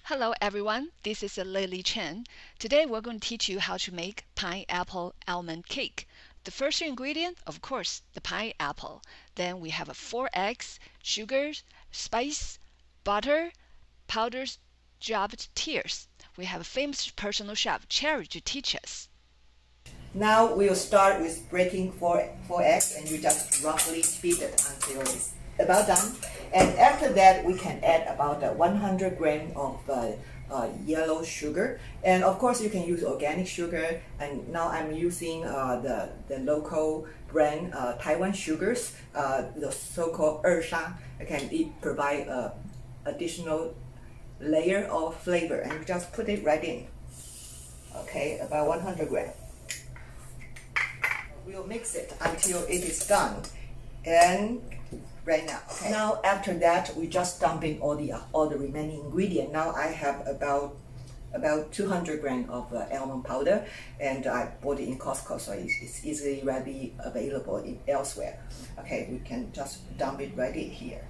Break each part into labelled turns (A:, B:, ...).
A: Hello everyone, this is Lily Chen. Today we're going to teach you how to make pineapple almond cake. The first ingredient, of course, the pineapple. Then we have 4 eggs, sugar, spice, butter, powdered chopped tears. We have a famous personal chef, Cherry, to teach us.
B: Now we'll start with breaking four eggs, and you just roughly beat it until it's about done. And after that, we can add about 100 grams of yellow sugar. And of course, you can use organic sugar. And now I'm using the local brand Taiwan sugars, the so-called 二砂. Okay, it provide additional layer of flavor, and you just put it right in. Okay, about 100 grams. We'll mix it until it is done. And right now, okay. Now after that, we just dump in all the remaining ingredient. Now I have about 200 grams of almond powder, and I bought it in Costco, so it's easily readily available elsewhere. Okay, we can just dump it right in here.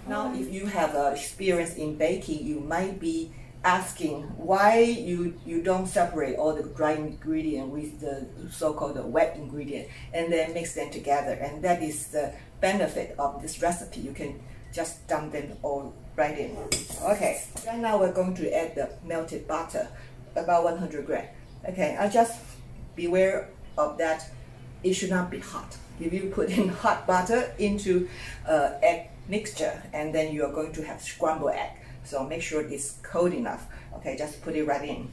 B: Now, if you have experience in baking, you might be asking why you don't separate all the dry ingredient with the so-called wet ingredient and then mix them together. And that is the benefit of this recipe. You can just dump them all right in. Okay, right now we're going to add the melted butter, about 100 grams. Okay, I just beware of that. It should not be hot. If you put in hot butter into egg mixture, and then you are going to have scrambled egg. So make sure it's cold enough. Okay, just put it right in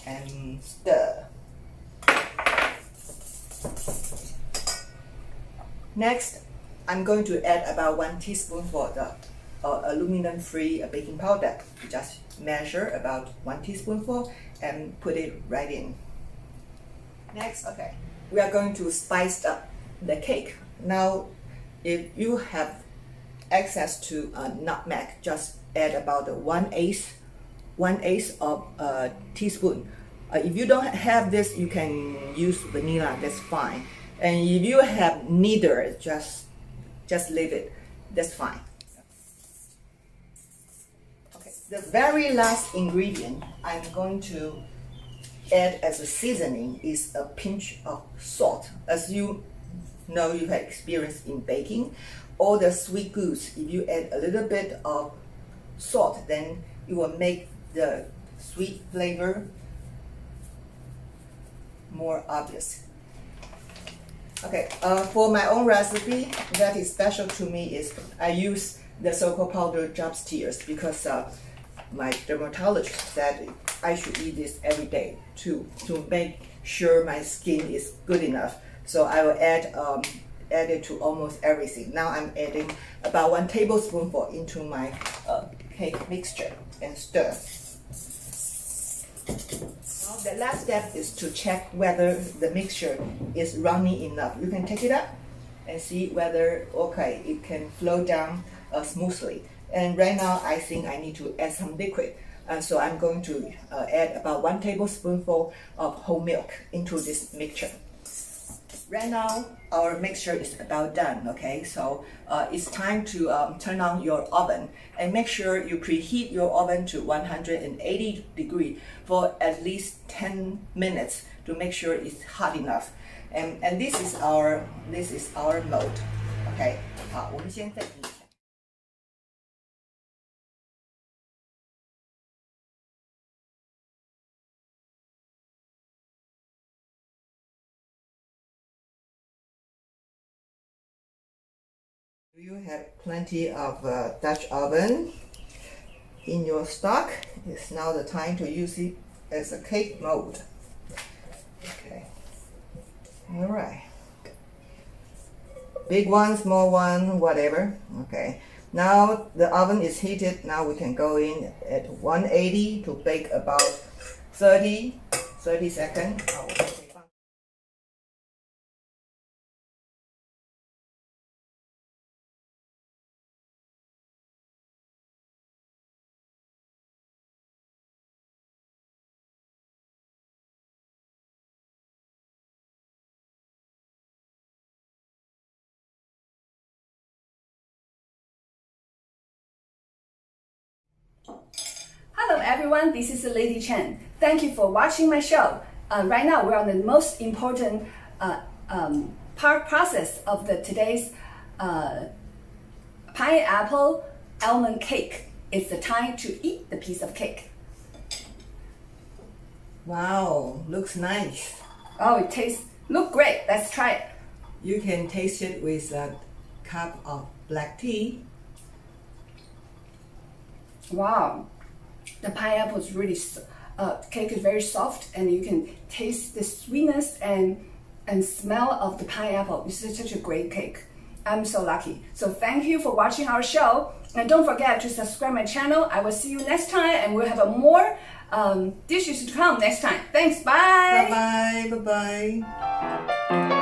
B: and stir. Next, I'm going to add about 1 teaspoon for the aluminum-free baking powder. Just measure about 1 teaspoonful and put it right in. Next, okay, we are going to spice up the cake. Now, if you have access to nutmeg, just add about 1/8 of a teaspoon. If you don't have this, you can use vanilla, that's fine. And if you have neither, just leave it, that's fine. Okay, the very last ingredient I'm going to add as a seasoning is a pinch of salt. As you know, you have experience in baking, all the sweet goods, if you add a little bit of salt, then it will make the sweet flavor more obvious. Okay, for my own recipe, that is special to me is I use the so-called powdered chopped tears because my dermatologist said I should eat this every day to make sure my skin is good enough. So I will add it to almost everything. Now I'm adding about 1 tablespoonful into my cake mixture and stir. Now the last step is to check whether the mixture is runny enough. You can take it up and see whether, okay, it can flow down smoothly. And right now I think I need to add some liquid. So I'm going to add about 1 tablespoonful of whole milk into this mixture. Right now, our mixture is about done, okay? So it's time to turn on your oven and make sure you preheat your oven to 180 degrees for at least 10 minutes to make sure it's hot enough. And this is our mold, okay? 好，我们先暂停一下。You have plenty of Dutch oven in your stock. It's now the time to use it as a cake mold. Okay. All right. Big one, small one, whatever. Okay. Now the oven is heated. Now we can go in at 180 to bake about 30 seconds.
C: everyone, this is Lady Chen. Thank you for watching my show. Right now we're on the most important process of today's pineapple almond cake. It's the time to eat the piece of cake.
B: Wow, looks nice.
C: Oh, it look great. Let's try it.
B: You can taste it with a cup of black tea.
C: Wow, the pineapple is really, cake is very soft, and you can taste the sweetness and smell of the pineapple. This is such a great cake. I'm so lucky. So thank you for watching our show, and don't forget to subscribe my channel. I will see you next time, and we'll have more dishes to come next time. Thanks. Bye.
B: Bye bye. Bye bye.